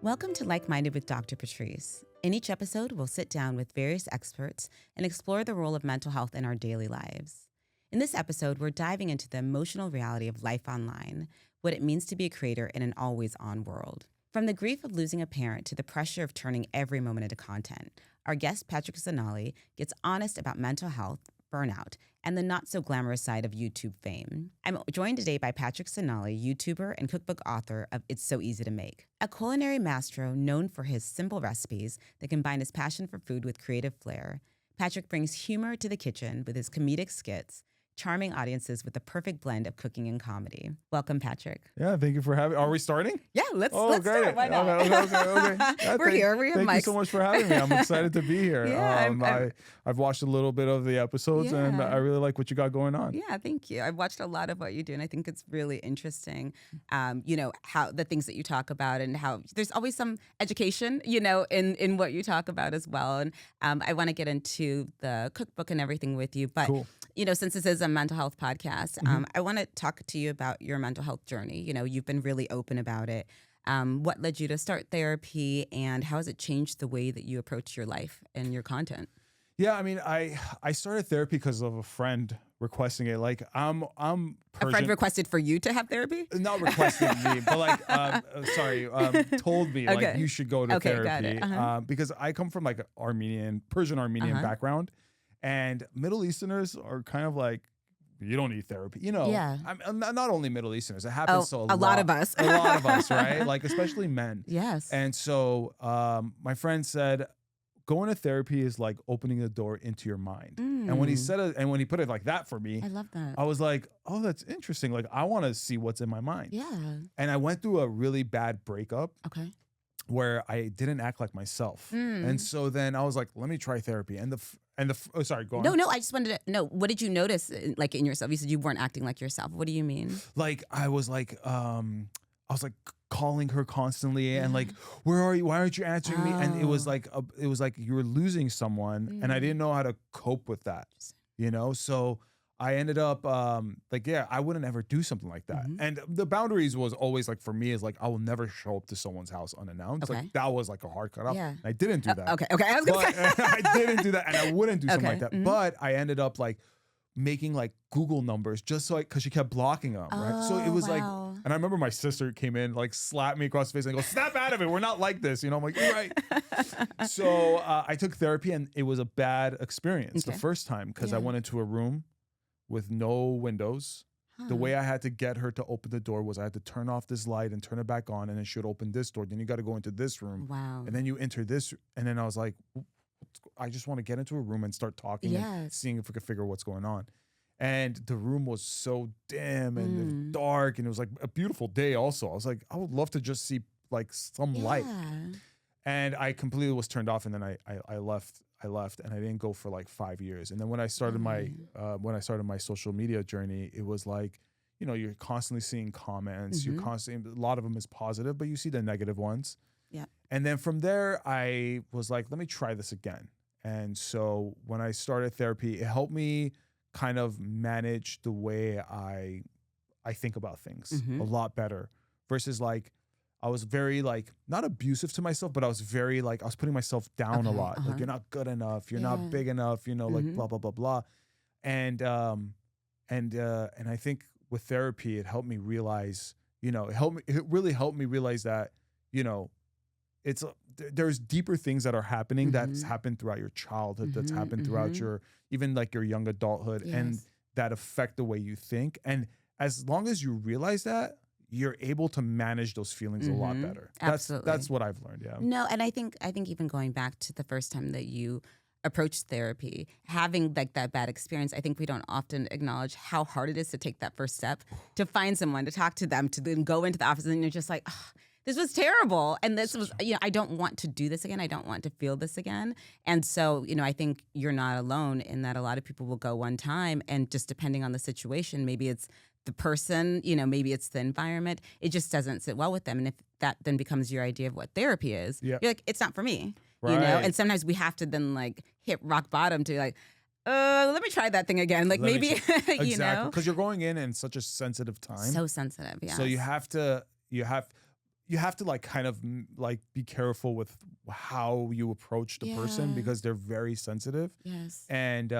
Welcome to Like Minded with Dr. Patrice. In each episode, we'll sit down with various experts and explore the role of mental health in our daily lives. In this episode, we're diving into the emotional reality of life online, what it means to be a creator in an always-on world. From the grief of losing a parent to the pressure of turning every moment into content, our guest, Patrick Zeinali, gets honest about mental health, burnout, and the not-so-glamorous side of YouTube fame. I'm joined today by Patrick Zeinali, YouTuber and cookbook author of It's So Easy to Make. A culinary maestro known for his simple recipes that combine his passion for food with creative flair, Patrick brings humor to the kitchen with his comedic skits, charming audiences with the perfect blend of cooking and comedy. Welcome, Patrick. Yeah, thank you for having. Are we starting? Yeah, let's start. Why not? Okay. Yeah, We're here. We have mics. Thank you so much for having me. I'm excited to be here. Yeah, I've watched a little bit of the episodes, and I really like what you got going on. Yeah, thank you. I've watched a lot of what you do, and I think it's really interesting. How the things that you talk about, and how there's always some education, in what you talk about as well. And I want to get into the cookbook and everything with you, but cool. Since this is a mental health podcast, I want to talk to you about your mental health journey. You've been really open about it. What led you to start therapy, and how has it changed the way that you approach your life and your content? Yeah, I mean, I started therapy because of a friend requesting it. Like, I'm Persian. A friend requested for you to have therapy? Not requested me, but told me like you should go to therapy. Got it. Because I come from like Persian Armenian background. And Middle Easterners are kind of like, you don't need therapy. Yeah. I'm not only Middle Easterners. It happens to a lot of us. A lot of us, right? Like, especially men. Yes. And so my friend said, going to therapy is like opening the door into your mind. And when he said it, and when he put it like that for me, I love that. I was like, oh, that's interesting. Like, I want to see what's in my mind. Yeah. And I went through a really bad breakup. Okay. Where I didn't act like myself. And so then I was like, let me try therapy. Sorry, go on. No, I just wanted to know, what did you notice like in yourself? You said you weren't acting like yourself. What do you mean? Like, I was like calling her constantly and like, where are you? Why aren't you answering me? And it was like you were losing someone, and I didn't know how to cope with that, So I ended up I wouldn't ever do something like that. And the boundaries was always like, for me, is like, I will never show up to someone's house unannounced. Okay. Like, that was like a hard cut off. Yeah. I didn't do that. Okay. I was gonna say. I didn't do that, and I wouldn't do something like that. But I ended up like making like Google numbers just because she kept blocking them, right? So it was like, and I remember my sister came in, like slapped me across the face and go, snap out of it. We're not like this. I'm like, you're right. So I took therapy, and it was a bad experience the first time, because I went into a room with no windows. The way I had to get her to open the door was I had to turn off this light and turn it back on, and then she would open this door. Then you got to go into this room. Wow. And then you enter this. And then I was like, I just want to get into a room and start talking and seeing if we could figure what's going on. And the room was so dim and dark, and it was like a beautiful day also. I was like, I would love to just see like some light. And I completely was turned off, and then I left, and I didn't go for like 5 years. And then when I started my social media journey, it was like, you're constantly seeing comments. You're constantly, a lot of them is positive, but you see the negative ones. Yeah. And then from there, I was like, let me try this again. And so when I started therapy, it helped me kind of manage the way I think about things a lot better, versus like, I was very like, not abusive to myself, but I was very like, I was putting myself down a lot. Like, you're not good enough. You're not big enough, like blah, blah, blah, blah. And I think with therapy, it helped me realize, it really helped me realize that, there's deeper things that are happening that's happened throughout your childhood, that's happened throughout your, even like your young adulthood, and that affect the way you think. And as long as you realize that, you're able to manage those feelings a lot better. Absolutely. That's what I've learned. Yeah. No, and I think even going back to the first time that you approached therapy, having like that bad experience, I think we don't often acknowledge how hard it is to take that first step, to find someone, to talk to them, to then go into the office, and you're just like, oh, this was terrible. And this was, I don't want to do this again. I don't want to feel this again. And so, I think you're not alone in that. A lot of people will go one time, and just depending on the situation, maybe it's the person, maybe it's the environment, it just doesn't sit well with them. And if that then becomes your idea of what therapy is, you're like, it's not for me, right. And sometimes we have to then like hit rock bottom to like, let me try that thing again. Like maybe, exactly. Because you're going in such a sensitive time. So sensitive, yeah. So you have you have to like kind of like be careful with how you approach the person because they're very sensitive. Yes. And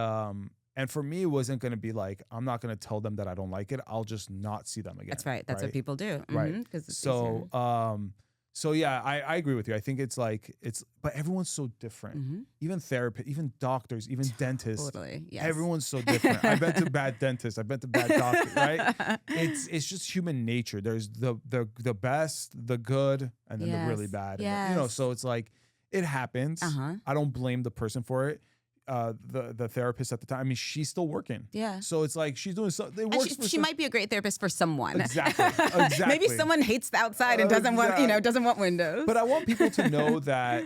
for me, it wasn't going to be like, I'm not going to tell them that I don't like it. I'll just not see them again. That's right. That's what people do. Right. It's So, easier. so yeah, I agree with you. I think it's like, but everyone's so different. Even therapists, even doctors, even dentists. Totally. Yes. Everyone's so different. I've been to bad dentists. I've been to bad doctors, right? It's just human nature. There's the best, the good, and then the really bad. Yes. You know, so it's like, it happens. I don't blame the person for it. The therapist at the time, I mean, she's still working. Yeah. So it's like she's doing something. She might be a great therapist for someone. Exactly. Maybe someone hates the outside and doesn't want, doesn't want windows. But I want people to know that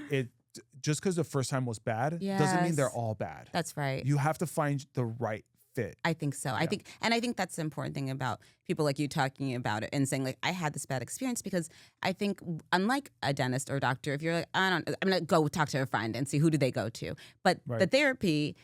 just because the first time was bad doesn't mean they're all bad. That's right. You have to find the right fit. I think so. Yeah. I think that's the important thing about people like you talking about it and saying like, I had this bad experience, because I think unlike a dentist or a doctor, if you're like, I'm going to go talk to a friend and see who do they go to. But the therapy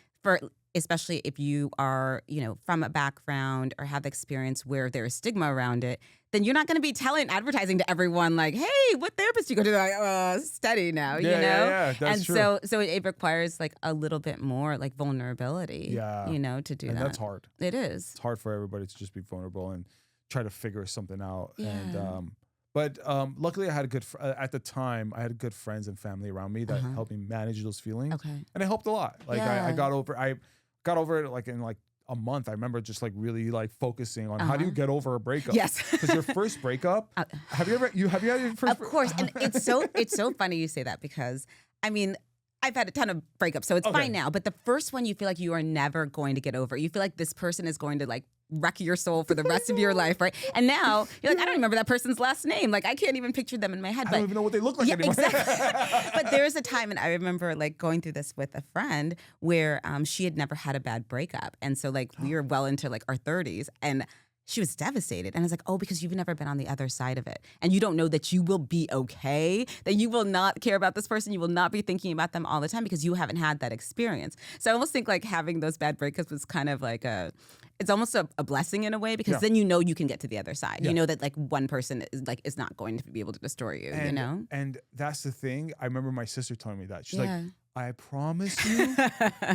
especially if you are, from a background or have experience where there is stigma around it, then you're not going to be advertising to everyone like, hey, what therapist you go to? Like, study now, Yeah, that's true. So it requires like a little bit more like vulnerability, to do that. And that's hard. It is. It's hard for everybody to just be vulnerable and try to figure something out. Yeah. And but luckily I had at the time I had good friends and family around me that helped me manage those feelings. Okay. And it helped a lot. Like I got over it like in like a month. I remember just like really like focusing on how do you get over a breakup? Yes. Because your first breakup, have you had your first Of course. And it's so funny you say that, because I mean, I've had a ton of breakups, so it's fine now. But the first one, you feel like you are never going to get over. You feel like this person is going to like wreck your soul for the rest of your life, right? And now you're like, I don't remember that person's last name. Like I can't even picture them in my head. I don't even know what they look like anymore. Exactly. But there was a time, and I remember like going through this with a friend where she had never had a bad breakup, and so like we were well into like our 30s, and she was devastated. And I was like, oh, because you've never been on the other side of it. And you don't know that you will be okay, that you will not care about this person. You will not be thinking about them all the time because you haven't had that experience. So I almost think like having those bad breakups was kind of like it's almost a blessing in a way, because then you can get to the other side. You know that like one person is not going to be able to destroy you, And that's the thing. I remember my sister telling me that. She's like, I promise you,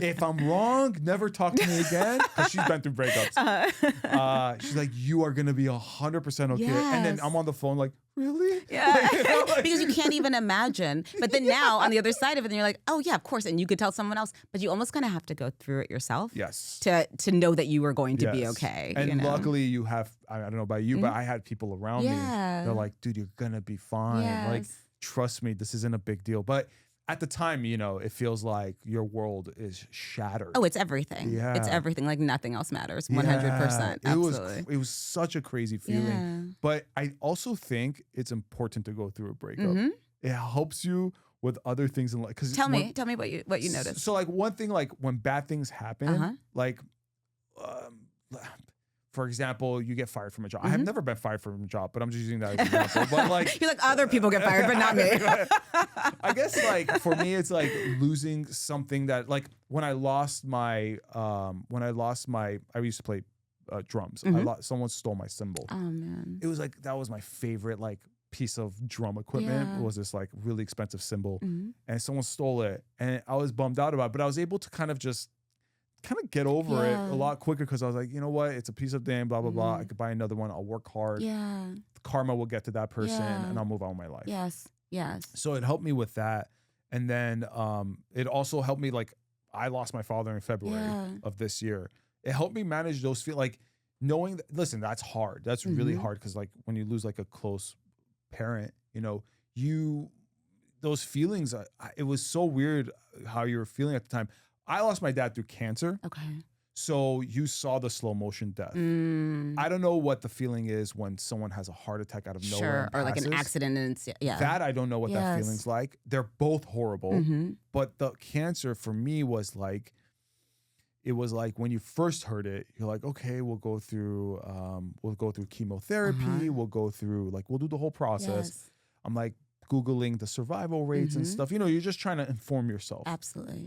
if I'm wrong, never talk to me again. Because she's been through breakups. She's like, you are going to be 100% okay. Yes. And then I'm on the phone like, really? Yeah. Because you can't even imagine. But then now on the other side of it, then you're like, oh yeah, of course. And you could tell someone else, but you almost kind of have to go through it yourself. Yes. To know that you are going to be okay. And luckily you have, I don't know about you, but I had people around me. They're like, dude, you're going to be fine. Yes. Like, trust me, this isn't a big deal. But at the time, it feels like your world is shattered. Oh, it's everything. Yeah. It's everything. Like nothing else matters. 100%. Absolutely. It was such a crazy feeling. Yeah. But I also think it's important to go through a breakup. It helps you with other things in life. Tell me what you noticed. So like one thing, like when bad things happen, like for example, you get fired from a job. I have never been fired from a job, but I'm just using that as an example. But like, you're like, other people get fired, but not me. I guess like for me, it's like losing something that like when I lost my, I used to play drums. Someone stole my cymbal. Oh man. It was like, that was my favorite like piece of drum equipment. Yeah. It was this like really expensive cymbal, and someone stole it, and I was bummed out about it, but I was able to kind of get over it a lot quicker, because I was like, you know what, it's a piece of damn blah blah blah. I could buy another one. I'll work hard. Yeah. Karma will get to that person, and I'll move on with my life. Yes. So it helped me with that, and then it also helped me, like, I lost my father in February of this year. It helped me manage those like knowing that, listen, that's hard. That's really hard, because like when you lose like a close parent, those feelings. It was so weird how you were feeling at the time. I lost my dad through cancer. Okay. So you saw the slow motion death. I don't know what the feeling is when someone has a heart attack out of nowhere. Or like an accident. And That I don't know what that feeling's like. They're both horrible. But the cancer for me was like, it was like when you first heard it, you're like, okay, we'll go through chemotherapy. We'll go through we'll do the whole process. Yes. I'm like Googling the survival rates and stuff. You're just trying to inform yourself. Absolutely.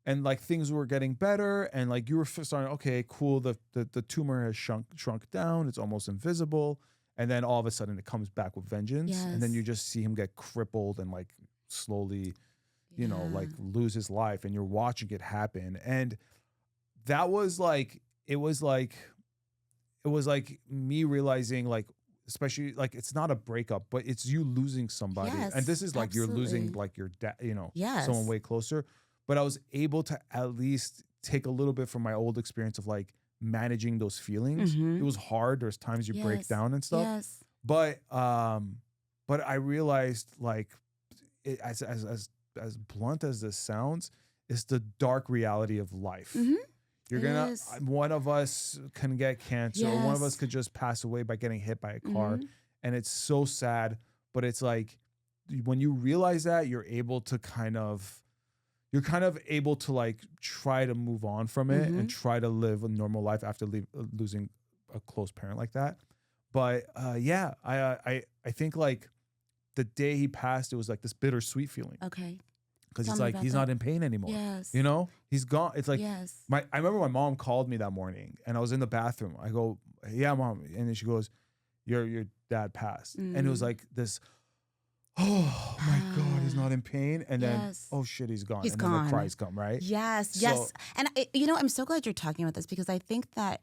And like things were getting better, and like you were starting, okay, cool, the tumor has shrunk down, it's almost invisible. And then all of a sudden it comes back with vengeance. And then Yes. you just see him get crippled and like slowly, you know, Yeah. like lose his life, and you're watching it happen. And that was like, it was like me realizing, like, especially like it's not a breakup, but it's you losing somebody. And Yes, this is like you're losing absolutely. like your dad, you know, Yes. someone way closer. But I was able to at least take a little bit from my old experience of like managing those feelings. It was hard. There's times you break Yes. down and stuff. Yes. But I realized, like, it, as blunt as this sounds, it's the dark reality of life. You're gonna, Yes. one of us can get cancer, or one of us Yes. could just pass away by getting hit by a car. And it's so sad, but it's like, when you realize that, you're kind of able to like try to move on from it and try to live a normal life after losing a close parent like that. But yeah, I think like the day he passed, it was like this bittersweet feeling. Okay. Because Tell it's me like about he's that. not in pain anymore. Yes. You know, he's gone. It's like Yes. I remember my mom called me that morning, and I was in the bathroom. I go, "Yeah, Mom," and then she goes, "Your dad passed," and it was like this. Oh my God, he's not in pain, and then Yes. oh shit, he's gone. He's and gone. Then the cries come, right? Yes. So- Yes. And you know, I'm so glad you're talking about this, because I think that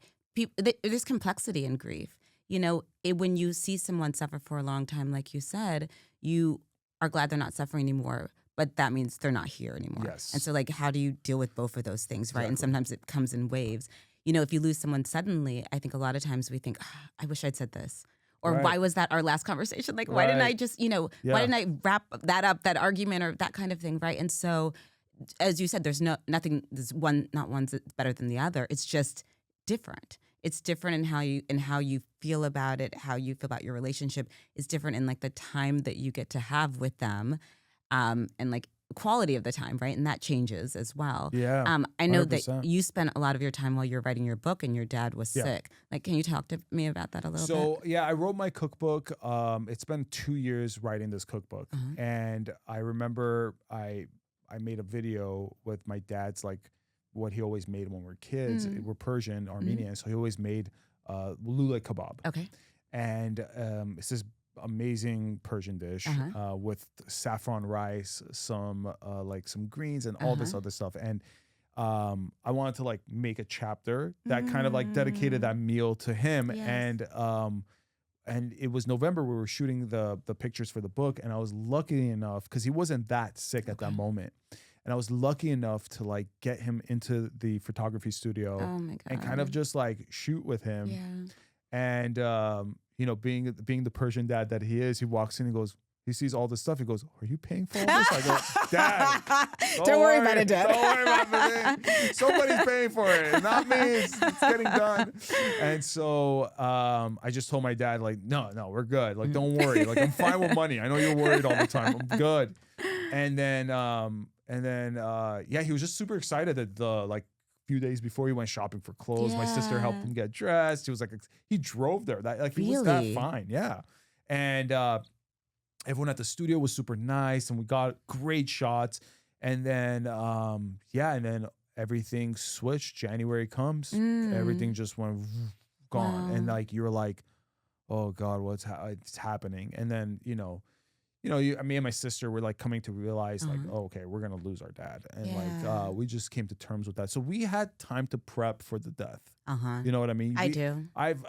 there's complexity in grief. You know, when you see someone suffer for a long time, like you said, you are glad they're not suffering anymore, but that means they're not here anymore. Yes. And so, like, how do you deal with both of those things, right? And Exactly. sometimes it comes in waves. You know, if you lose someone suddenly, I think a lot of times we think, "Ah, I wish I'd said this. Or Right. why was that our last conversation? Like, why didn't I Right. just, you know, Yeah. why didn't I wrap that up, that argument, or that kind of thing, right? And so, as you said, there's nothing, there's not one's better than the other. It's just different. It's different in how you feel about it, how you feel about your relationship is different in like the time that you get to have with them, and like quality of the time, right? And that changes as well. Yeah. I know 100%. that you spent a lot of your time while you're writing your book, and your dad was Yeah. sick. Like, can you talk to me about that a little bit? So yeah, I wrote my cookbook. It's been 2 years writing this cookbook, and I remember I made a video with my dad's, like, what he always made when we were kids. We're Persian, Armenian, so he always made lule kebab. Okay. And it's this amazing Persian dish with saffron rice, some like some greens, and all this other stuff. And I wanted to like make a chapter that kind of like dedicated that meal to him. Yes. And it was November. We were shooting the pictures for the book, and I was lucky enough, because he wasn't that sick at that moment, and I was lucky enough to like get him into the photography studio Oh my God. and kind of just like shoot with him. Yeah. And you know, being the Persian dad that he is, he walks in and goes, he sees all this stuff. He goes, "Are you paying for all this?" I go, "Dad, Don't worry about it, Dad. Don't worry about it. Somebody's paying for it, not me. It's getting done." And so I just told my dad, like, no, we're good. Like, don't worry. Like, I'm fine with money. I know you're worried all the time. I'm good. And then yeah, he was just super excited that the few days before he went shopping for clothes, my sister helped him get dressed. He was like, he drove there. That he was that Really? fine. Yeah. And everyone at the studio was super nice, and we got great shots. And then yeah, and then everything switched. January comes, everything just went gone. Wow. And like you're like, oh God, it's happening? And then me and my sister were like coming to realize like, oh, okay, we're gonna lose our dad, and Yeah. we just came to terms with that. So we had time to prep for the death. Uh-huh. You know what I mean? I do. I've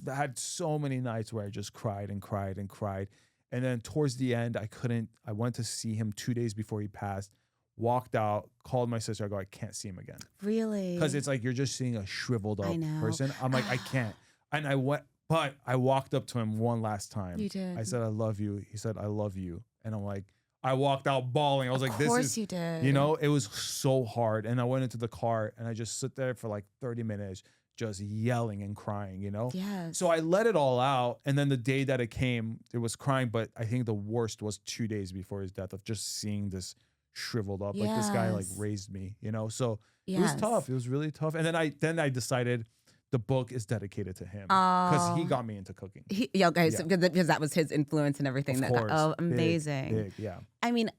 had so many nights where I just cried and cried and cried, and then towards the end, I went to see him 2 days before he passed. Walked out, called my sister. I go, I can't see him again, Really? because it's like you're just seeing a shriveled up I know. person. I'm like, I can't. And I went. But I walked up to him one last time. You did. I said, "I love you." He said, "I love you." And I'm like, I walked out bawling. I was like, Of this course is, you did. you know, it was so hard. And I went into the car and I just sit there for like 30 minutes, just yelling and crying, you know? Yes. So I let it all out. And then the day that it came, it was crying. But I think the worst was 2 days before his death, of just seeing this shriveled up. Like, this guy like Yes. raised me, you know? So it Yes. was tough. It was really tough. And then I decided the book is dedicated to him, because he Oh. got me into cooking. Yeah, guys, Yeah. because that was his influence and everything. Of course. Oh, Big, amazing. big, yeah. I mean,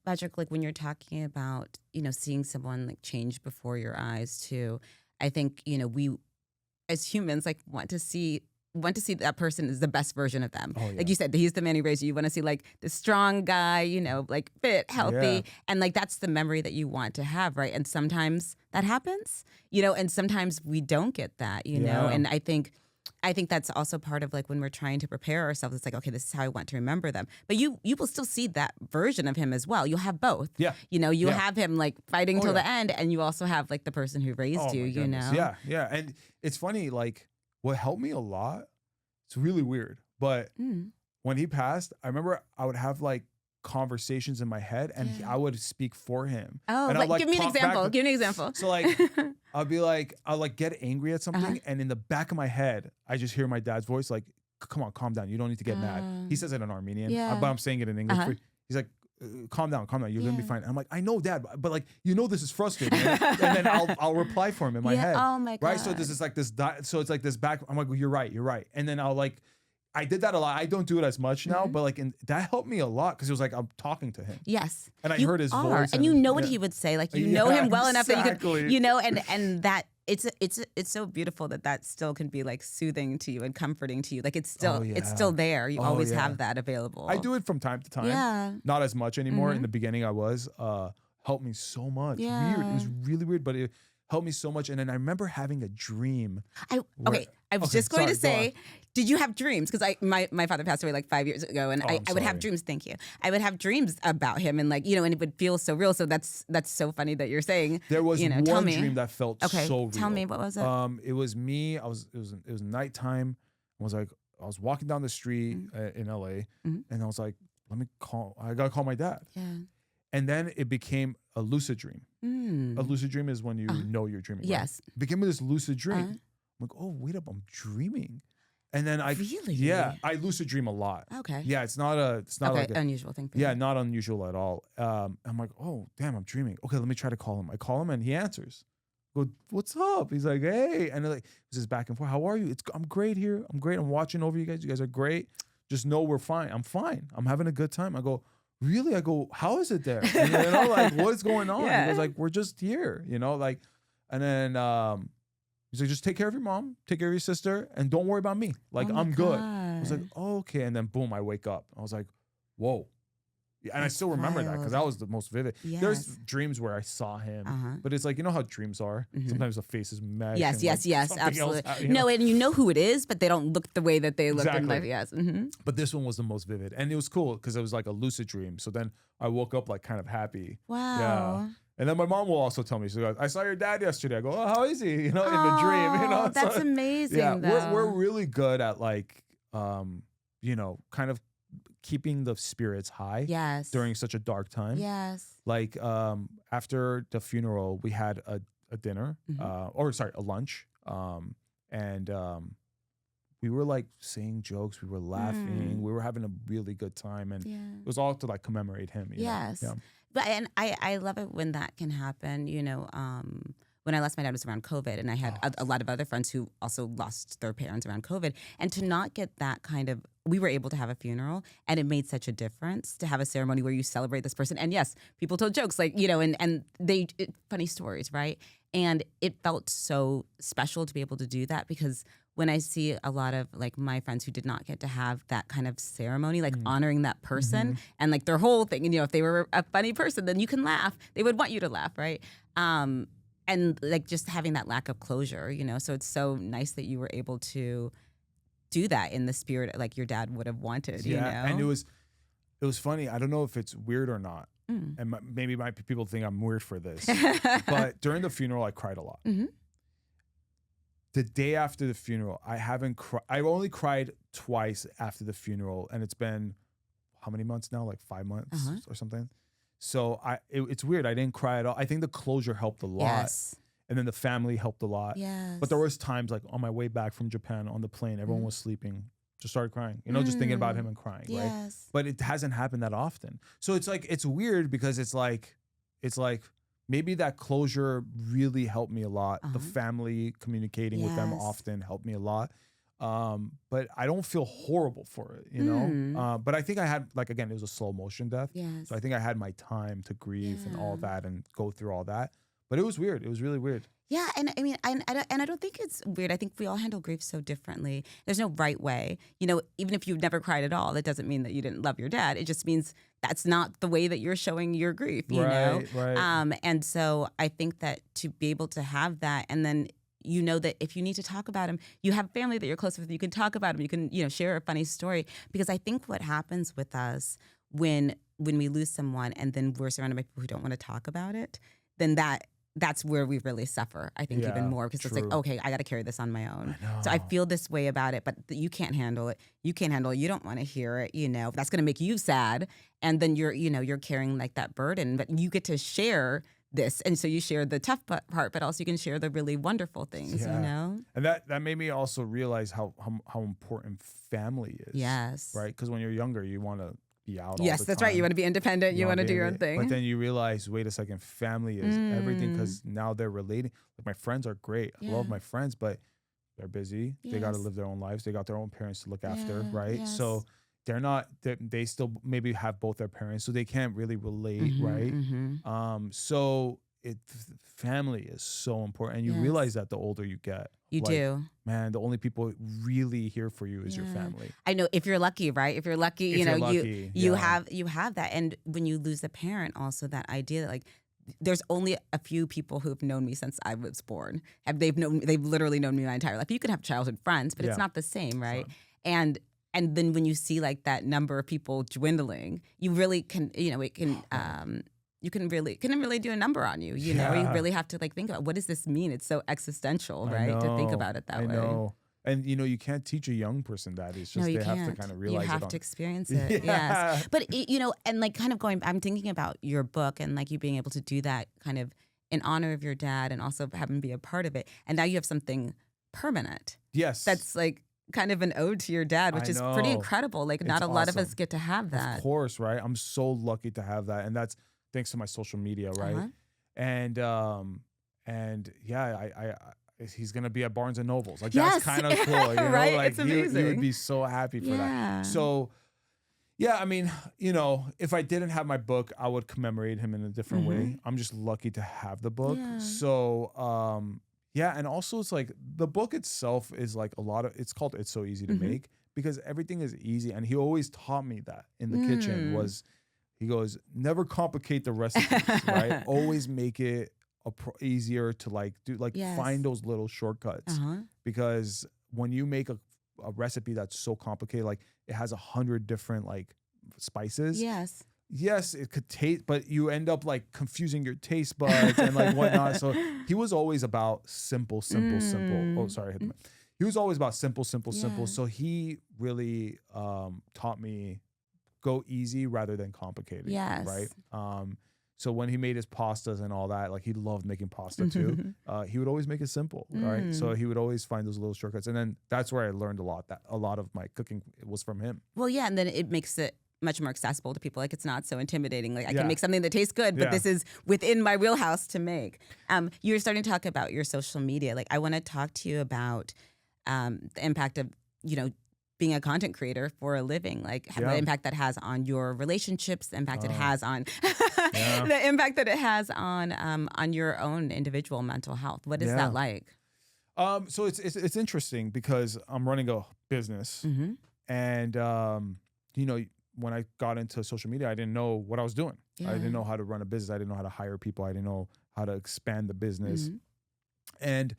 Patrick, like when you're talking about, seeing someone like change before your eyes too, I think, we as humans like want to see want to see that person is the best version of them. Oh, yeah. Like you said, he's the man who raised you. You want to see like the strong guy, you know, like fit, healthy. Yeah. And like that's the memory that you want to have, right? And sometimes that happens, you know, and sometimes we don't get that, you know. Yeah. And I think that's also part of like when we're trying to prepare ourselves, it's like, okay, this is how I want to remember them. But you will still see that version of him as well. You'll have both. Yeah. You know, you Yeah. have him like fighting till yeah. the end, and you also have like the person who raised Oh, you, my you goodness. know? Yeah, yeah. And it's funny, like what helped me a lot, it's really weird, but when he passed, I remember I would have like conversations in my head and Yeah. I would speak for him. Oh, and like, give me an talk back example. to- Give me an example. So like I'll like get angry at something and in the back of my head, I just hear my dad's voice like, come on, calm down. You don't need to get mad. He says it in Armenian, Yeah. but I'm saying it in English. He's like, calm down. You're gonna be Yeah. fine. I'm like, I know, Dad, but like, you know, this is frustrating. And then I'll reply for him in my head. Oh my God. Right. So this is like this. So it's like this back. I'm like, you're right. And then I'll like, I did that a lot. I don't do it as much now, but like, that helped me a lot because it was like I'm talking to him. Yes. And I You heard his are. voice. And you know what he would say. Like you know him well enough that you exactly. could, you know, and that it's so beautiful that still can be like soothing to you and comforting to you. Like it's still there. You always have that available. I do it from time to time. Yeah. Not as much anymore. In the beginning, I was. Helped me so much. Yeah. Weird. It was really weird, but it helped me so much. And then I remember having a dream. I was just going to say, did you have dreams? Because my father passed away like 5 years ago, and I would have dreams. Thank you. I would have dreams about him, and like, you know, and it would feel so real. So that's so funny that you're saying. There was one dream that felt so real. Tell me, what was it? It was me. It was nighttime. I was walking down the street in LA, and I was like, I gotta call my dad. Yeah. And then it became a lucid dream. A lucid dream is when you know you're dreaming. Yes. Right? It became this lucid dream. I'm like, oh, wait up, I'm dreaming. And then Really? Yeah, I lucid dream a lot. Okay. Yeah, it's not like a unusual thing. Yeah, not unusual at all. I'm like, oh, damn, I'm dreaming. Okay, let me try to call him. I call him and he answers. I go, what's up? He's like, hey. And like, this is back and forth. How are you? I'm great here. I'm great. I'm watching over you guys. You guys are great. Just know we're fine. I'm fine. I'm having a good time. I go, really? I go, how is it there? And, you know, like, what's going on? Yeah. He goes like, we're just here, you know, like, and then he's like, just take care of your mom, take care of your sister, and don't worry about me. Like, Oh my I'm good. I was like, God. oh, okay. And then boom, I wake up. I was like, whoa. Yeah, and I That's still remember that because that wild. was the most vivid. Yes. There's dreams where I saw him, but it's like, you know how dreams are? Sometimes the face is mesh. Yes, and, yes, like, yes, something else, absolutely. you know? No, and you know who it is, but they don't look the way that they look in Exactly. life. Yes. But this one was the most vivid. And it was cool because it was like a lucid dream. So then I woke up like kind of happy. Wow. Yeah. And then my mom will also tell me, she goes, I saw your dad yesterday. I go, oh, how is he? You know, in the dream, you know. Oh, that's So, amazing. yeah, though. we're really good at like, you know, kind of keeping the spirits high Yes. during such a dark time. Yes. Like after the funeral, we had a dinner, a lunch. And we were like saying jokes, we were laughing, we were having a really good time. And Yeah. it was all to like commemorate him. You know? Yes. Yeah. But and I love it when that can happen. You know, when I lost my dad was around COVID, and I had a lot of other friends who also lost their parents around COVID, and to not get that kind of, we were able to have a funeral, and it made such a difference to have a ceremony where you celebrate this person. And yes, people told jokes, like, you know, and funny stories, right? And it felt so special to be able to do that, because when I see a lot of like my friends who did not get to have that kind of ceremony, like honoring that person and like their whole thing, and you know, if they were a funny person, then you can laugh. They would want you to laugh, right? And like just having that lack of closure, you know, so it's so nice that you were able to do that in the spirit like your dad would have wanted, you know? And it was funny. I don't know if it's weird or not. And maybe people think I'm weird for this, but during the funeral, I cried a lot. The day after the funeral, I only cried twice after the funeral, and it's been how many months now? Like 5 months or something. So it's weird. I didn't cry at all. I think the closure helped a lot. Yes. And then the family helped a lot. Yes. But there was times like on my way back from Japan on the plane, everyone was sleeping, just started crying, you know, just thinking about him and crying, right? Yes. But it hasn't happened that often. So it's like, it's weird because it's like maybe that closure really helped me a lot. The family communicating with them Yes. often helped me a lot. But I don't feel horrible for it, you know? But I think I had, like, again, it was a slow motion death. Yes. So I think I had my time to grieve and all that and go through all that. But it was weird. It was really weird. Yeah, and I mean, I don't think it's weird. I think we all handle grief so differently. There's no right way. Even if you've never cried at all, that doesn't mean that you didn't love your dad. It just means that's not the way that you're showing your grief. Right. And so I think that to be able to have that, and then that if you need to talk about him, you have family that you're close with. You can talk about him. You can share a funny story, because I think what happens with us when we lose someone and then we're surrounded by people who don't want to talk about it, then that's where we really suffer, I think, even more, because it's like, okay, I got to carry this on my own. So I feel this way about it, but you can't handle it. You can't handle it. You don't want to hear it. That's going to make you sad. And then you're carrying like that burden, but you get to share this. And so you share the tough part, but also you can share the really wonderful things, And that made me also realize how important family is. Yes. Right? Because when you're younger, you want to be out all the Yes, that's time. right. You want to be independent. You want to do your own thing. But then you realize, wait a second, family is everything, because now they're relating. Like, my friends are great. I love my friends, but they're busy. They got to live their own lives. They got their own parents to look after, right? Yes. So they still maybe have both their parents, so they can't really relate, right? So family is so important, and you realize that the older you get. You do. Man, the only people really here for you is your family. I know, if you're lucky, right? If you're lucky, you have that. And when you lose a parent, also that idea that, like, there's only a few people who've known me since I was born. They've literally known me my entire life. You can have childhood friends, but it's not the same, right? And then when you see like that number of people dwindling, you really can, it can you can really do a number on you. You really have to like think about, what does this mean? It's so existential, right? To think about it that way. I know. And you can't teach a young person that. It's just they have to kind of realize it. You have to experience it. Yes. But and like kind of I'm thinking about your book and like you being able to do that kind of in honor of your dad and also have him be a part of it. And now you have something permanent. Yes. That's like kind of an ode to your dad, which is pretty incredible. Like, not a lot of us get to have that. Of course, right? I'm so lucky to have that. And that's thanks to my social media, right? And he's gonna be at Barnes and Nobles. Like, that's kind of cool, right? Like, it's amazing. He would be so happy for that. So, yeah, I mean, if I didn't have my book, I would commemorate him in a different way. I'm just lucky to have the book. So, and also it's like the book itself is like it's called It's So Easy to Make, because everything is easy. And he always taught me that in the kitchen he goes, never complicate the recipes, right? Always make it easier to like do, like find those little shortcuts, because when you make a recipe that's so complicated, like it has 100 different like spices. Yes, it could taste, but you end up like confusing your taste buds and like whatnot. So he was always about simple. Oh, sorry. He was always about simple. So he really taught me go easy rather than complicated. Right. So when he made his pastas and all that, like he loved making pasta too. He would always make it simple, right? So he would always find those little shortcuts, and then that's where I learned a lot. That a lot of my cooking was from him. Well, yeah, and then it makes it much more accessible to people. Like, it's not so intimidating. Like, I can make something that tastes good, but this is within my wheelhouse to make. You're starting to talk about your social media. Like, I want to talk to you about the impact of being a content creator for a living, like the impact that has on your relationships, the impact it has on the impact that it has on your own individual mental health. What is that like? So it's interesting because I'm running a business, and when I got into social media, I didn't know what I was doing. I didn't know how to run a business. I didn't know how to hire people. I didn't know how to expand the business, and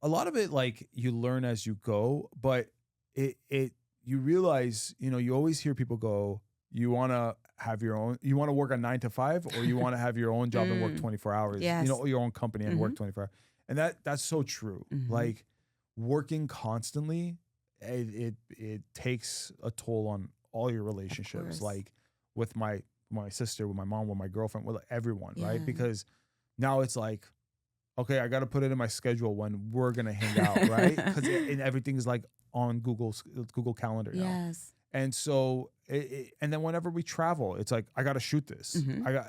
a lot of it, like, you learn as you go, but you realize, you always hear people go, you want to have your own, you want to work a 9 to 5, or you want to have your own job and work 24 hours, your own company and work 24 hours. And that's so true. Like, working constantly, it takes a toll on all your relationships, like with my sister, with my mom, with my girlfriend, with everyone, right? Because now it's like, okay, I got to put it in my schedule when we're going to hang out, right? Because everything is like on Google Calendar now. And so, and then whenever we travel, it's like, I got to shoot this.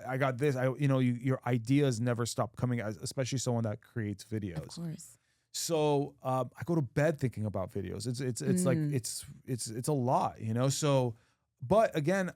I got this. Your ideas never stop coming, especially someone that creates videos. Of course. So I go to bed thinking about videos. It's like, it's a lot, So, but again,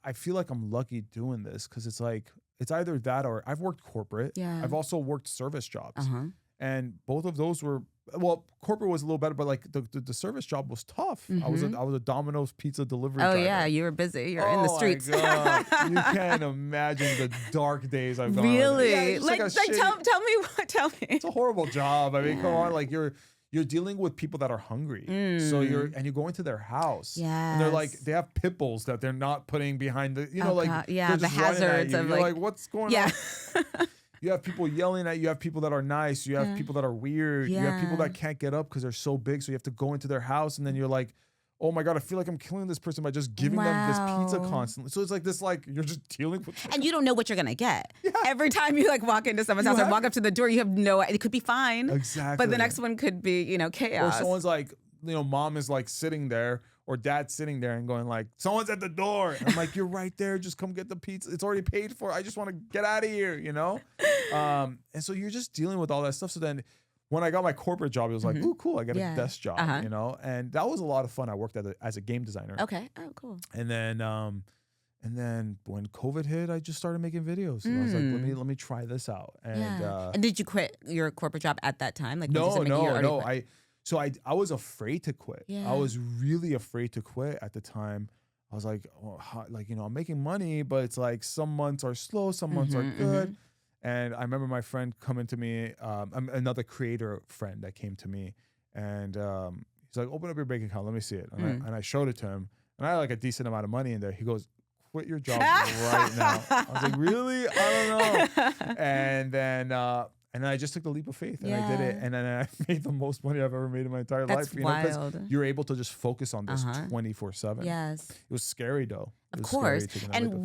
I feel like I'm lucky doing this, because it's like, it's either that or I've worked corporate. Yeah. I've also worked service jobs. Uh-huh. And both of those were, well, corporate was a little better, but like the service job was tough. I was a Domino's pizza delivery driver. Yeah, you were busy. You're in the streets. Oh my God. You can't imagine the dark days I've gone. Really? Yeah, like tell me what. Tell me. It's a horrible job. I mean, come on, like you're dealing with people that are hungry. So you go into their house. And they're like, they have pit bulls that they're not putting behind the, the hazards of you're like, what's going on? You have people yelling at you. You have people that are nice. You have people that are weird. You have people that can't get up because they're so big. So you have to go into their house, and then you're like, oh my God, I feel like I'm killing this person by just giving them this pizza constantly. So it's like this, like you're just dealing with. And you don't know what you're gonna get. Every time you like walk into someone's house and walk up to the door, you have no. It could be fine. Exactly. But the next one could be, chaos. Or someone's like, mom is like sitting there. Or dad's sitting there and going like, someone's at the door. And I'm like, you're right there. Just come get the pizza. It's already paid for. I just want to get out of here, And so you're just dealing with all that stuff. So then when I got my corporate job, it was like, ooh, cool. I got a desk job, And that was a lot of fun. I worked as a game designer. Okay. Oh, cool. And then when COVID hit, I just started making videos. And I was like, let me try this out. And did you quit your corporate job at that time? Like no. I was afraid to quit. Yeah. I was really afraid to quit at the time. I was like, I'm making money, but it's like some months are slow, some months are good. And I remember my friend coming to me, another creator friend that came to me, and he's like, open up your bank account, let me see it. And I showed it to him, and I had like a decent amount of money in there. He goes, quit your job right now. I was like, really? I don't know. And then I just took the leap of faith and I did it. And then I made the most money I've ever made in my entire life. Wild. Because you're able to just focus on this 24/7. Yes. It was scary though. Of course. And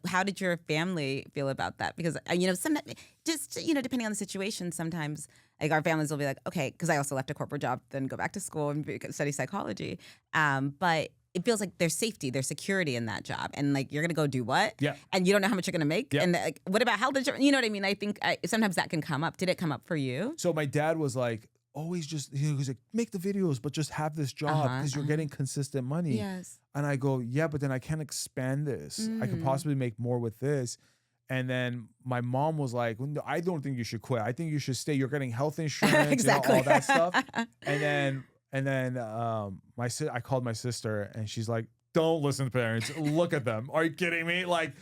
how did your family feel about that? Because, sometimes, depending on the situation, sometimes like our families will be like, okay, because I also left a corporate job, then go back to school and study psychology. But it feels like there's safety, there's security in that job. And like, you're going to go do what? Yeah. And you don't know how much you're going to make. Yeah. And like, what about health insurance? You know what I mean? I think sometimes that can come up. Did it come up for you? So my dad was like, always just, he's like, make the videos, but just have this job because you're getting consistent money. Yes. And I go, yeah, but then I can't expand this. I could possibly make more with this. And then my mom was like, no, I don't think you should quit. I think you should stay. You're getting health insurance, exactly. all that stuff. And then I called my sister and she's like, don't listen to parents. Look at them. Are you kidding me? Like,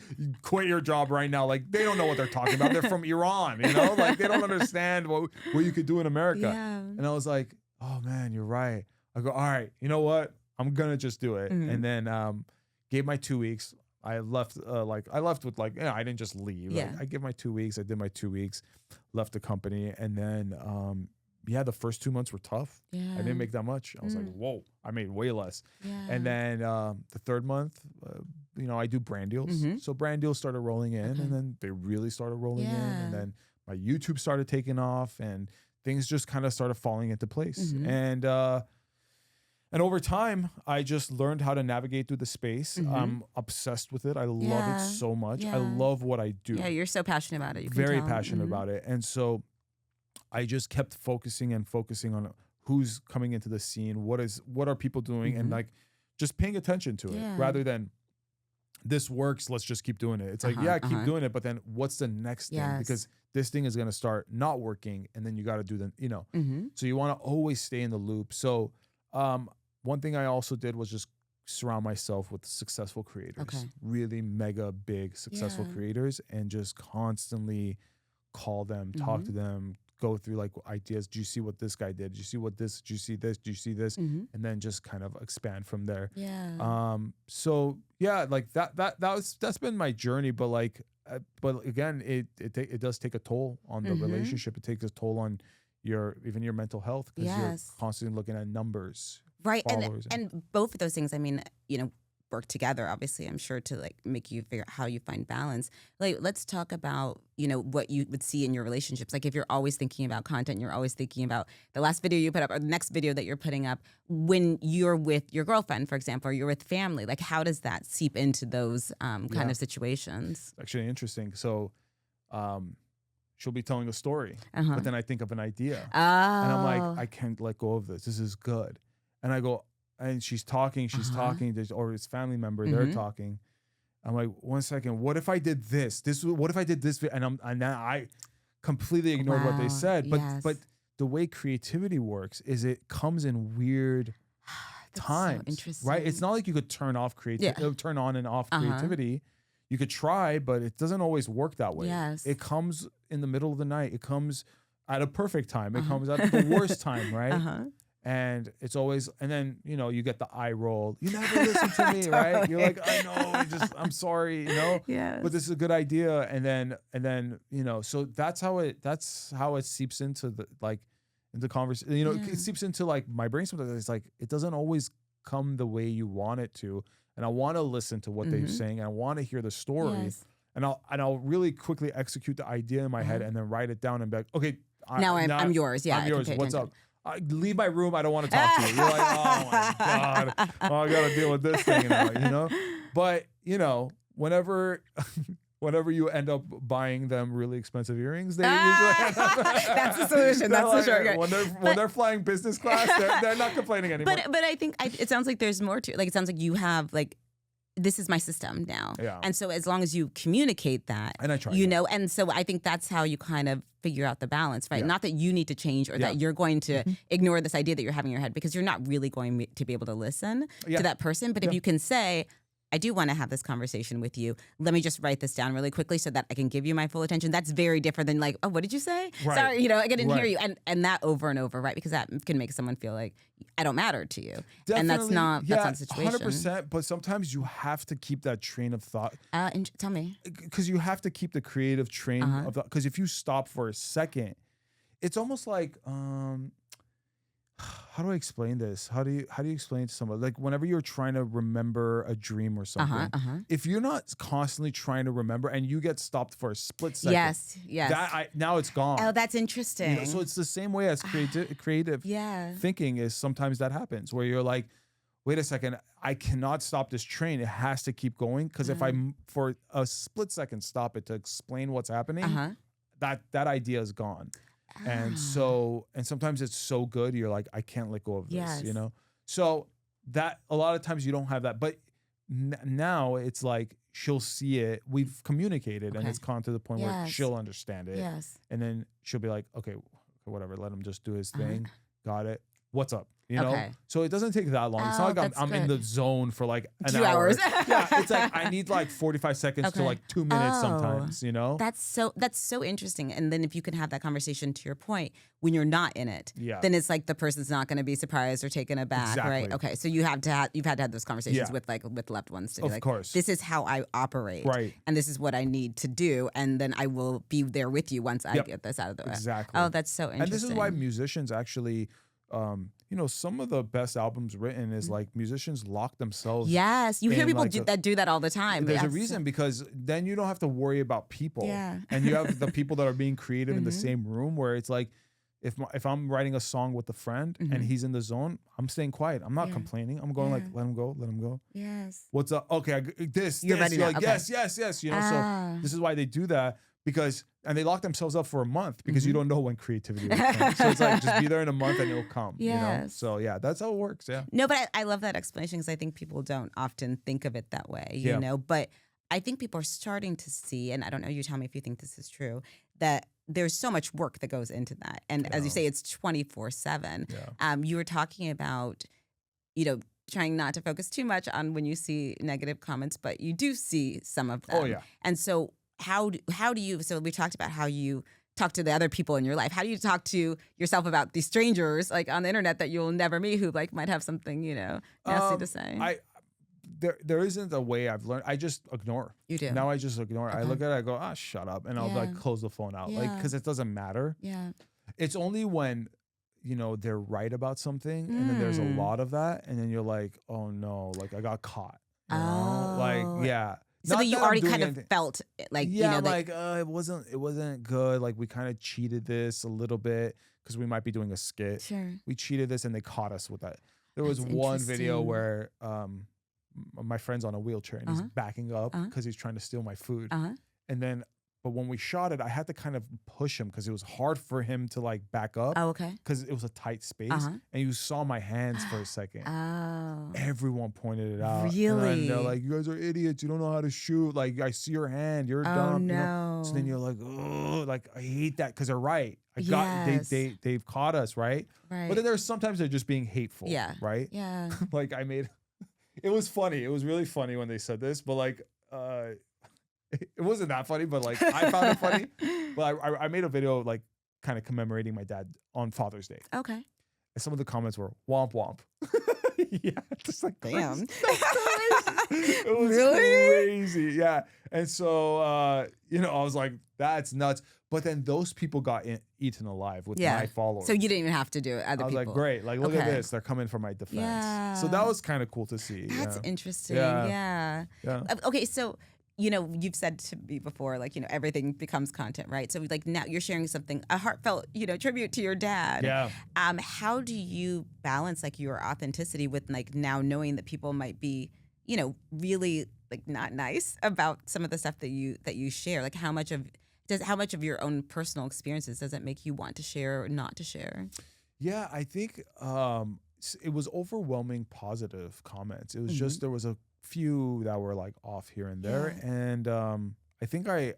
quit your job right now. Like, they don't know what they're talking about. They're from Iran, Like, they don't understand what you could do in America. Yeah. And I was like, oh, man, you're right. I go, all right, you know what? I'm going to just do it. And then gave my 2 weeks. I left with I didn't just leave. Yeah. I gave my 2 weeks. I did my 2 weeks, left the company. And then the first 2 months were tough. Yeah. I didn't make that much. I was like, whoa, I made way less. Yeah. And then the third month, I do brand deals. So brand deals started rolling in and then they really started rolling in. And then my YouTube started taking off and things just kind of started falling into place. And over time, I just learned how to navigate through the space. I'm obsessed with it. I love it so much. I love what I do. Yeah, you're so passionate about it. You can Very tell. passionate about it. And so I just kept focusing on who's coming into the scene, what are people doing, and like just paying attention to it rather than this works, let's just keep doing it. It's like, keep doing it, but then what's the next thing? Because this thing is going to start not working and then you got to do so you want to always stay in the loop. So one thing I also did was just surround myself with successful creators, really mega big successful creators, and just constantly call them, talk to them, go through like ideas. Do you see what this guy did? Do you see what this? Do you see this? Do you see this? And then just kind of expand from there. Yeah. So yeah, like that's been my journey. But like, but again, it does take a toll on the relationship. It takes a toll on your mental health because you're constantly looking at numbers. Right. And both of those things, I mean, work together, obviously, I'm sure, to like make you figure out how you find balance. Like, let's talk about, what you would see in your relationships. Like if you're always thinking about content, you're always thinking about the last video you put up or the next video that you're putting up when you're with your girlfriend, for example, or you're with family, like how does that seep into those kind of situations? Actually interesting. So, she'll be telling a story, but then I think of an idea and I'm like, I can't let go of this. This is good. And I go, and she's talking, or it's family member, they're talking. I'm like, 1 second, what if I did this? What if I did this? And then I completely ignored what they said. But the way creativity works is it comes in weird times, so interesting. right? It's not like you could turn on and off creativity. You could try, but it doesn't always work that way. Yes. It comes in the middle of the night. It comes at a perfect time. It comes at the worst time, right? And it's always, and then, you know, you get the eye roll. You never listen to me, Totally. right? You're like, I know, I'm sorry, you know? Yes. But this is a good idea. And then, you know, so that's how it seeps into into conversation. You know, it seeps into like my brain sometimes. It's like, it doesn't always come the way you want it to. And I want to listen to what they're saying, and I want to hear the story. Yes. And I'll really quickly execute the idea in my head and then write it down and be like, okay, now I'm yours. Yeah. I'm yours. What's up? Leave my room. I don't want to talk to you. You're like, oh my God. Oh, I got to deal with this thing now, you know? But, you know, whenever you end up buying them really expensive earrings, they usually that's the solution. That's the shortcut. When they're flying business class, they're not complaining anymore. But I think it sounds like there's more to it. Like, it sounds like you have like, this is my system now. Yeah. And so as long as you communicate that, and I try, you know, and so I think that's how you kind of figure out the balance, right? Yeah. Not that you need to change or that you're going to ignore this idea that you're having in your head, because you're not really going to be able to listen to that person. But if you can say, I do want to have this conversation with you. Let me just write this down really quickly so that I can give you my full attention. That's very different than like, oh, what did you say? Right. Sorry, you know, I didn't hear you. And that over and over, right? Because that can make someone feel like I don't matter to you. Definitely, and that's not the situation. 100%. But sometimes you have to keep that train of thought. Tell me. Because you have to keep the creative train of thought. Because if you stop for a second, it's almost like, how do I explain this? How do you explain it to someone? Like whenever you're trying to remember a dream or something, if you're not constantly trying to remember and you get stopped for a split second, yes, now it's gone. Oh, that's interesting. You know, so it's the same way as creative thinking is. Sometimes that happens where you're like, wait a second, I cannot stop this train. It has to keep going, because if I for a split second stop it to explain what's happening, that idea is gone. And sometimes it's so good, you're like, I can't let go of this, you know? So that a lot of times you don't have that, but now it's like, she'll see it. We've communicated and it's gone to the point where she'll understand it. Yes. And then she'll be like, okay, whatever, let him just do his thing. Got it. What's up? You know? So it doesn't take that long. It's not like I'm in the zone for like an 2 hour. hours. Yeah, it's like I need like 45 seconds to like 2 minutes sometimes, you know? That's so interesting. And then if you can have that conversation, to your point, when you're not in it, then it's like the person's not going to be surprised or taken aback, right? Okay, so you've had to have those conversations with loved ones to be like, course. This is how I operate, right? And this is what I need to do, and then I will be there with you once I get this out of the way. Exactly. Oh, that's so interesting. And this is why musicians actually, you know, some of the best albums written is like musicians lock themselves. Yes, you hear people like do that all the time. There's a reason, because then you don't have to worry about people. Yeah. And you have the people that are being creative in the same room, where it's like, if I'm writing a song with a friend and he's in the zone, I'm staying quiet. I'm not complaining. I'm going like, let him go. Yes. What's up? Okay, you're ready you're now. like, Okay. yes. You know, so this is why they do that. And they lock themselves up for a month, because you don't know when creativity will come. So it's like, just be there in a month and it'll come. You know? So yeah, that's how it works. Yeah. No, but I love that explanation, because I think people don't often think of it that way, you know? But I think people are starting to see, and I don't know, you tell me if you think this is true, that there's so much work that goes into that. And as you say, it's 24/7. You were talking about, you know, trying not to focus too much on when you see negative comments, but you do see some of them. Oh yeah. And so how do you, so we talked about how you talk to the other people in your life. How do you talk to yourself about these strangers like on the internet that you'll never meet, who like might have something, you know, nasty to say? There isn't a way I've learned. I just ignore. You do. Now I just ignore. I look at it, I go, shut up. And I'll like close the phone out. Like, because it doesn't matter. Yeah. It's only when, you know, they're right about something and then there's a lot of that. And then you're like, oh no, like I got caught. You know? Like, yeah. So that you already kind of felt like, you know, like it wasn't good. Like we kind of cheated this a little bit because we might be doing a skit. Sure. We cheated this and they caught us with that. There was one video where my friend's on a wheelchair and he's backing up because he's trying to steal my food. And then But when we shot it, I had to kind of push him because it was hard for him to like back up Oh, okay. because it was a tight space. Uh-huh. And you saw my hands for a second. Oh. Everyone pointed it out. Really? And then they're like, you guys are idiots. You don't know how to shoot. Like, I see your hand. You're Oh, dumb. no. You know? So then you're like, oh, like, I hate that because they're right. Yes. They've caught us, right? Right. But then there's sometimes they're just being hateful. Yeah. Right? Yeah. Like it was funny. It was really funny when they said this, but like, it wasn't that funny, but like I found it funny. But I made a video like kind of commemorating my dad on Father's Day. Okay. And some of the comments were womp womp. Yeah, just like Damn. it was Really? crazy. Yeah. And so I was like, that's nuts. But then those people got eaten alive with my followers. So you didn't even have to do it. Other I was people. like, great. Like, look at Okay. this. They're coming for my defense. Yeah. So that was kind of cool to see. That's yeah. interesting. Yeah. Yeah. Okay, so you've said to me before, like, everything becomes content, right? So like now you're sharing something, a heartfelt, tribute to your dad. Yeah. How do you balance like your authenticity with like now knowing that people might be, really like not nice about some of the stuff that you share? Like how much of your own personal experiences does it make you want to share or not to share? Yeah, I think it was overwhelming positive comments. It was just there was a few that were like off here and there, and I think I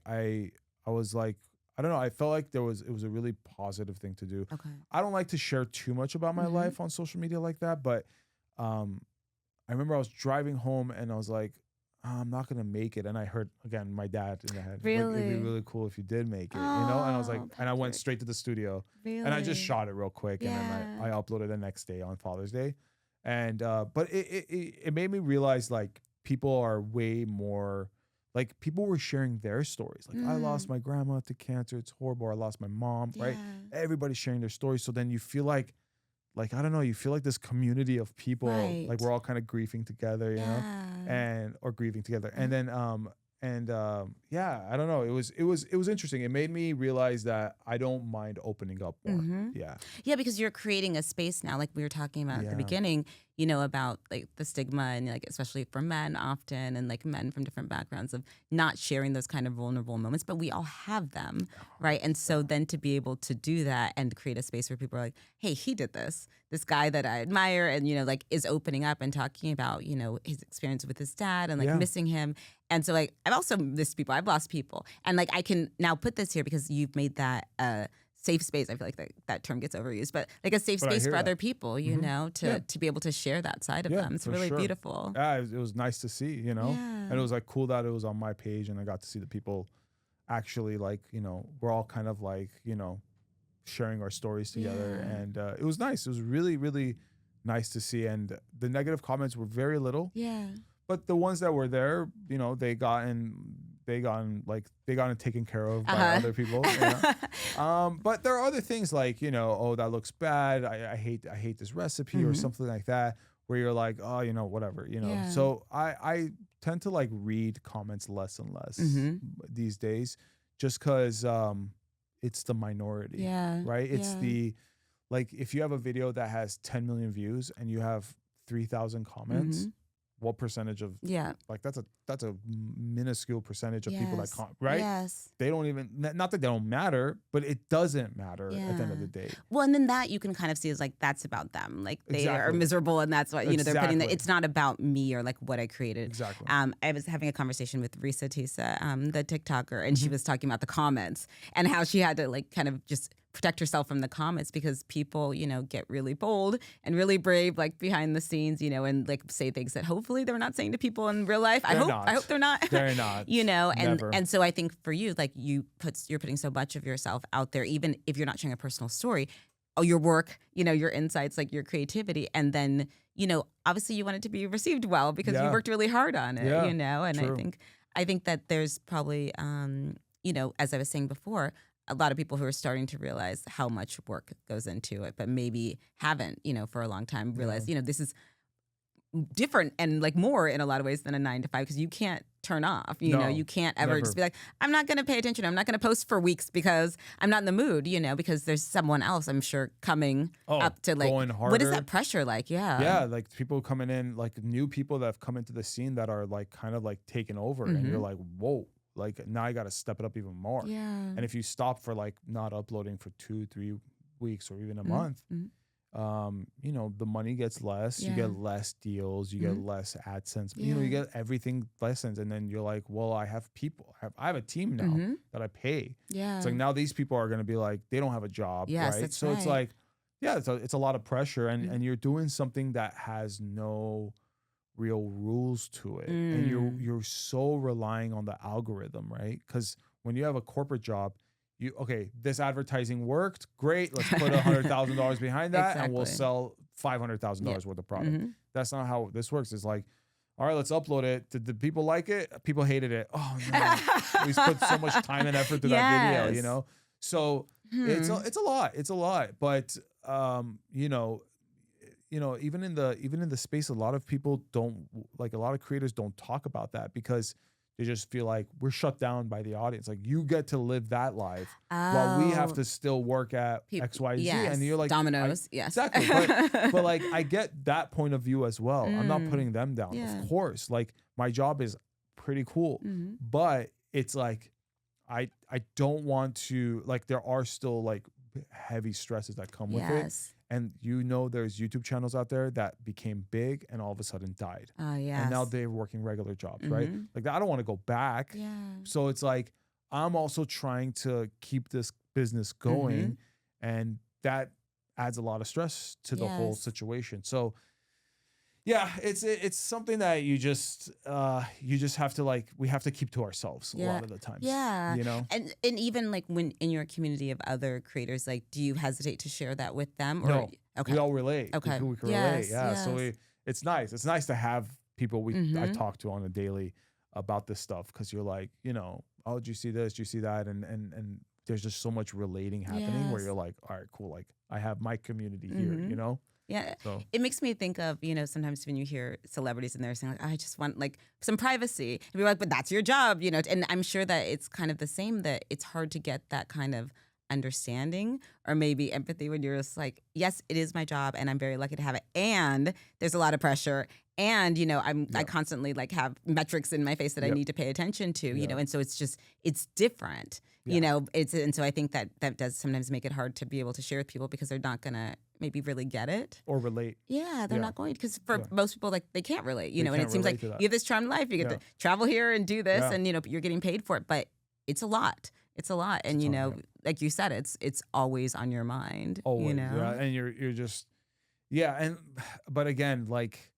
was like, I don't know, I felt like it was a really positive thing to do. Okay. I don't like to share too much about my life on social media like that, but I remember I was driving home and I was like, I'm not gonna make it, and I heard again my dad in the head. Really? Like, it'd be really cool if you did make it, And I was like, and I went straight to the studio, Really? and I just shot it real quick, and then I uploaded the next day on Father's Day, and but it made me realize like people are way more, like people were sharing their stories. Like I lost my grandma to cancer, it's horrible. I lost my mom, right? Everybody's sharing their stories, so then you feel like I don't know, you feel like this community of people, like we're all kind of grieving together, you know, or grieving together. And then, I don't know. It was interesting. It made me realize that I don't mind opening up more. Yeah, because you're creating a space now, like we were talking about at the beginning, about like the stigma and like especially for men often, and like men from different backgrounds of not sharing those kind of vulnerable moments, but we all have them, right? And so then to be able to do that and create a space where people are like, hey, he did this guy that I admire, and like is opening up and talking about his experience with his dad and like missing him. And so like I've also missed people, I've lost people, and like I can now put this here because you've made that safe space. I feel like that term gets overused, but like a safe space for other people, to be able to share that side of them. It's really beautiful. Yeah, it was nice to see, and it was like cool that it was on my page, and I got to see the people actually like, we're all kind of like, sharing our stories together, and it was nice. It was really, really nice to see, and the negative comments were very little. Yeah. But the ones that were there, they gotten taken care of by other people. But there are other things like, oh, that looks bad. I hate this recipe or something like that, where you're like, oh, whatever, So I tend to like read comments less and less these days, just because it's the minority, right? It's the, like, if you have a video that has 10 million views and you have 3,000 comments, what percentage of like that's a minuscule percentage of people that right? Yes. They don't even, not that they don't matter, but it doesn't matter at the end of the day. Well, and then that you can kind of see as like that's about them. Like they are miserable, and that's what they're putting that. It's not about me or like what I created. Exactly. I was having a conversation with Risa Tisa, the TikToker, and she was talking about the comments and how she had to like kind of just protect herself from the comments because people, get really bold and really brave, like behind the scenes, and like say things that hopefully they're not saying to people in real life. I hope they're not. They're not. And so I think for you, like you're putting so much of yourself out there, even if you're not sharing a personal story, your work, your insights, like your creativity, and then, obviously you want it to be received well because you worked really hard on it, and true. I think that there's probably, as I was saying before, a lot of people who are starting to realize how much work goes into it, but maybe haven't, for a long time realized, this is different and like more in a lot of ways than a 9 to 5, because you can't turn off, you can't ever just be like, I'm not going to pay attention. I'm not going to post for weeks because I'm not in the mood, because there's someone else, I'm sure, coming up to like, going harder. What is that pressure like? Yeah. Like people coming in, like new people that have come into the scene that are like kind of like taking over, and you're like, whoa. like now I got to step it up even more. Yeah. And if you stop for like not uploading for 2-3 weeks or even a month, you know, the money gets less, you get less deals, you get less AdSense, you know, you get everything lessons. And then you're like, well, I have people, I have a team now that I pay. Yeah. It's like now these people are going to be like, they don't have a job. Yes, right. That's so right. it's like, yeah, it's a lot of pressure and you're doing something that has no real rules to it. And you're so relying on the algorithm, right? Because when you have a corporate job, this advertising worked, great. Let's put $100,000 behind that and we'll sell $500,000 worth of product. That's not how this works. It's like, all right, let's upload it. Did the people like it? People hated it. Oh no, we put so much time and effort to that video, you know? So it's a lot. But you know, even in the space, a lot of people don't, like a lot of creators don't talk about that because they just feel like we're shut down by the audience. Like you get to live that life while we have to still work at X, Y, Z. Yes. And you're like Dominoes. Yes. Exactly. But like I get that point of view as well. I'm not putting them down. Yeah. Of course. Like my job is pretty cool. But it's like I don't want to, like there are still like heavy stresses that come with it. And you know, there's YouTube channels out there that became big and all of a sudden died. And now they're working regular jobs, right? Like I don't want to go back. Yeah. So it's like, I'm also trying to keep this business going. And that adds a lot of stress to the whole situation. So yeah, it's something that you just have to like, we have to keep to ourselves a lot of the times. Yeah. You know? And even like when in your community of other creators, like, do you hesitate to share that with them? Or, no. Okay. We all relate. Okay. We can relate. Yeah. So it's nice. It's nice to have people I talk to on a daily about this stuff. Cause you're like, you know, oh, did you see this? Did you see that? And there's just so much relating happening where you're like, all right, cool. Like I have my community here, you know? Yeah, so. It makes me think of, you know, sometimes when you hear celebrities and they're saying like, I just want like some privacy. And you're like, but that's your job, you know. And I'm sure that it's kind of the same, that it's hard to get that kind of understanding or maybe empathy when you're just like, yes, it is my job and I'm very lucky to have it. And there's a lot of pressure. And, you know, I constantly like have metrics in my face that I need to pay attention to, you know. And so it's different, you know. And so I think that does sometimes make it hard to be able to share with people because they're not going to maybe really get it or relate. Yeah, they're not going, because for most people, like they can't relate, you know. And it seems like you that. have this charmed life, you get to travel here and do this, and you know, you're getting paid for it, but it's a lot. It's a lot, and you know, like you said, it's always on your mind. Always, you know, and you're just but again, like,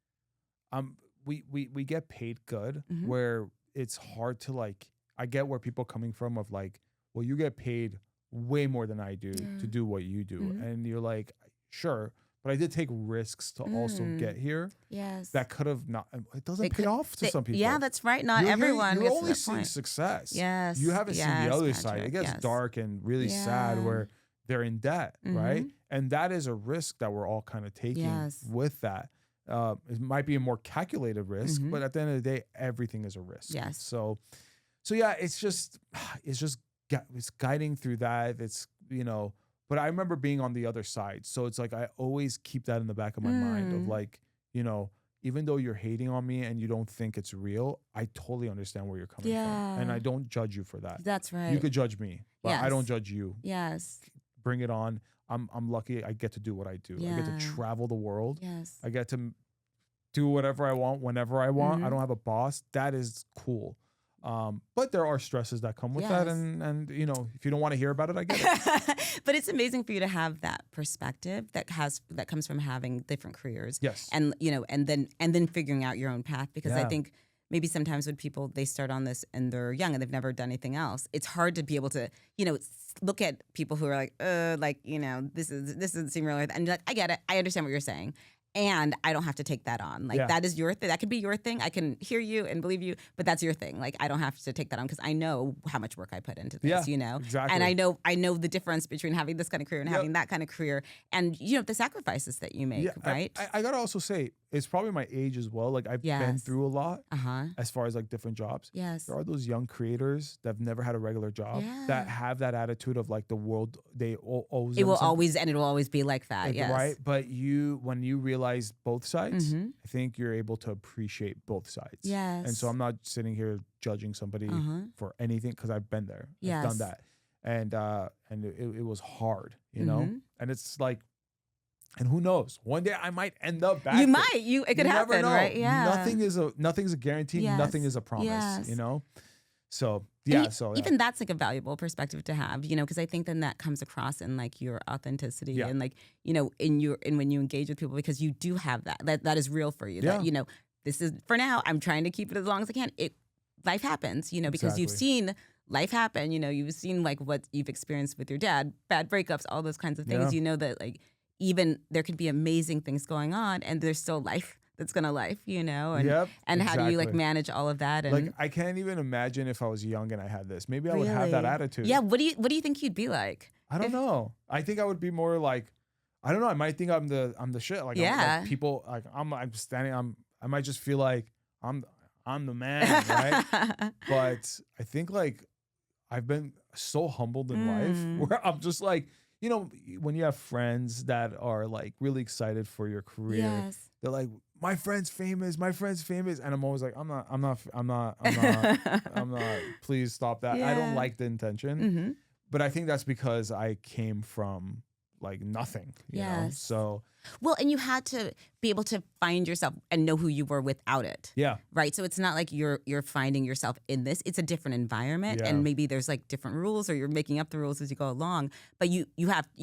we get paid good, where it's hard to like. I get where people are coming from of like, well, you get paid way more than I do to do what you do, and you're like, sure, but I did take risks to also get here. Yes, that could have not. It doesn't pay off to some people. Yeah, that's right. Not everyone. You're only seeing success. Yes, you haven't seen the other Patrick, side. It gets dark and really sad where they're in debt, right? And that is a risk that we're all kind of taking with that. It might be a more calculated risk, but at the end of the day, everything is a risk. Yes. So yeah, it's guiding through that. It's, you know, but I remember being on the other side. So it's like, I always keep that in the back of my mind of like, you know, even though you're hating on me and you don't think it's real, I totally understand where you're coming from. And I don't judge you for that. That's right. You could judge me, but I don't judge you. Yes. Bring it on. I'm lucky I get to do what I do. I get to travel the world. Yes. I get to do whatever I want, whenever I want. I don't have a boss. That is cool. But there are stresses that come with that. And, you know, if you don't want to hear about it, I get it. But it's amazing for you to have that perspective that comes from having different careers. Yes. And, you know, and then figuring out your own path, because I think maybe sometimes when people, they start on this and they're young and they've never done anything else, it's hard to be able to, you know, look at people who are like, you know, this doesn't seem real. And you're like, I get it. I understand what you're saying. And I don't have to take that on. Like, that is your thing. That could be your thing. I can hear you and believe you, but that's your thing. Like, I don't have to take that on because I know how much work I put into this, you know? Exactly. And I know the difference between having this kind of career and having that kind of career, and, you know, the sacrifices that you make, right? I got to also say, it's probably my age as well. Like I've been through a lot as far as like different jobs. Yes. There are those young creators that have never had a regular job that have that attitude of like the world, they owes it will always, and it will always be like that. Yes. Right. But when you realize both sides, I think you're able to appreciate both sides. Yes. And so I'm not sitting here judging somebody for anything because I've been there. I've done that. And it was hard, you know? And it's like, and who knows? One day I might end up back. You might. It could happen, right? Yeah. Nothing's a guarantee. Yes. Nothing is a promise. Yes. You know. So yeah. Even that's like a valuable perspective to have, you know, because I think then that comes across in like your authenticity and like, you know, in when you engage with people, because you do have that is real for you. Yeah. That, you know, this is for now. I'm trying to keep it as long as I can. Life happens, you know, because you've seen life happen. You know, you've seen like what you've experienced with your dad, bad breakups, all those kinds of things. Yeah. You know that like even there could be amazing things going on, and there's still life that's gonna life, you know. And how do you like manage all of that? And like I can't even imagine if I was young and I had this. Maybe I would have that attitude. Yeah. What do you think you'd be like? I don't know. I think I would be more like, I don't know. I might think I'm the shit. Like, like people like I'm standing. I might just feel like I'm the man, right? But I think like I've been so humbled in life where I'm just like, you know, when you have friends that are like really excited for your career, they're like, my friend's famous, and I'm always like, I'm not. Please stop that. I don't like the intention, but I think that's because I came from like nothing, you know. So well, and you had to be able to find yourself and know who you were without it. Yeah. Right. So it's not like you're finding yourself in this. It's a different environment, and maybe there's like different rules, or you're making up the rules as you go along. But you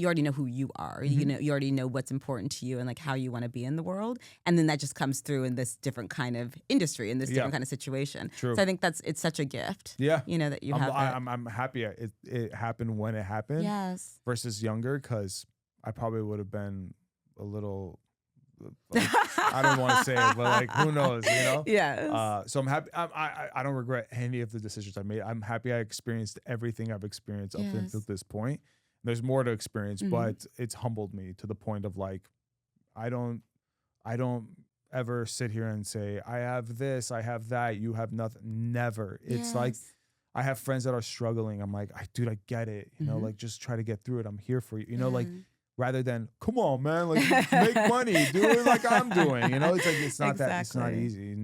already know who you are. You know, you already know what's important to you and like how you want to be in the world, and then that just comes through in this different kind of industry, in this different kind of situation. True. So I think it's such a gift. Yeah. You know that you have. I'm happy it happened when it happened. Yes. Versus younger, because I probably would have been a little, like, I don't want to say it, but like, who knows, you know? Yes. So I'm happy. I don't regret any of the decisions I made. I'm happy I experienced everything I've experienced up until this point. There's more to experience, but it's humbled me to the point of like, I don't ever sit here and say, I have this, I have that, you have nothing. Never. It's like, I have friends that are struggling. I'm like, dude, I get it. You know, like just try to get through it. I'm here for you. You know, like, rather than, come on, man, like make money, do it like I'm doing. You know, it's like it's not that, it's not easy.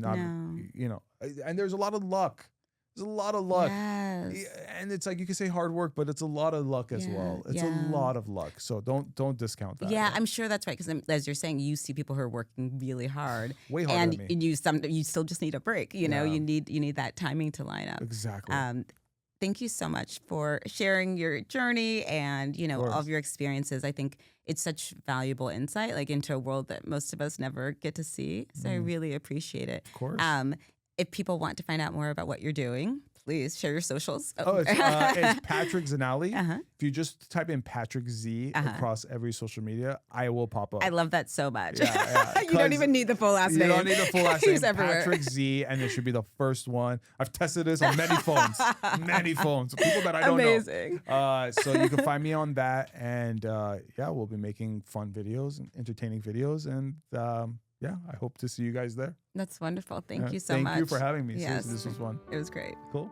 You know, and there's a lot of luck. There's a lot of luck. Yes. And it's like you can say hard work, but it's a lot of luck as well. It's a lot of luck. So don't discount that. Yeah, I'm sure that's right. Because as you're saying, you see people who are working really hard. Way harder than me. And you still just need a break. You know, you need that timing to line up. Exactly. Thank you so much for sharing your journey and, you know, all of your experiences. I think it's such valuable insight, like into a world that most of us never get to see. So I really appreciate it. Of course. If people want to find out more about what you're doing, please share your socials. It's Patrick Zeinali. If you just type in Patrick Z across every social media, I will pop up. I love that so much. Yeah, you don't even need the full last name. You don't need the full last name. He's everywhere. Patrick Z, and it should be the first one. I've tested this on many phones. People that I don't know. So you can find me on that, and we'll be making fun videos and entertaining videos, and I hope to see you guys there. That's wonderful. Thank you so much. Thank you for having me. Yes. Seriously, this was fun. It was great. Cool.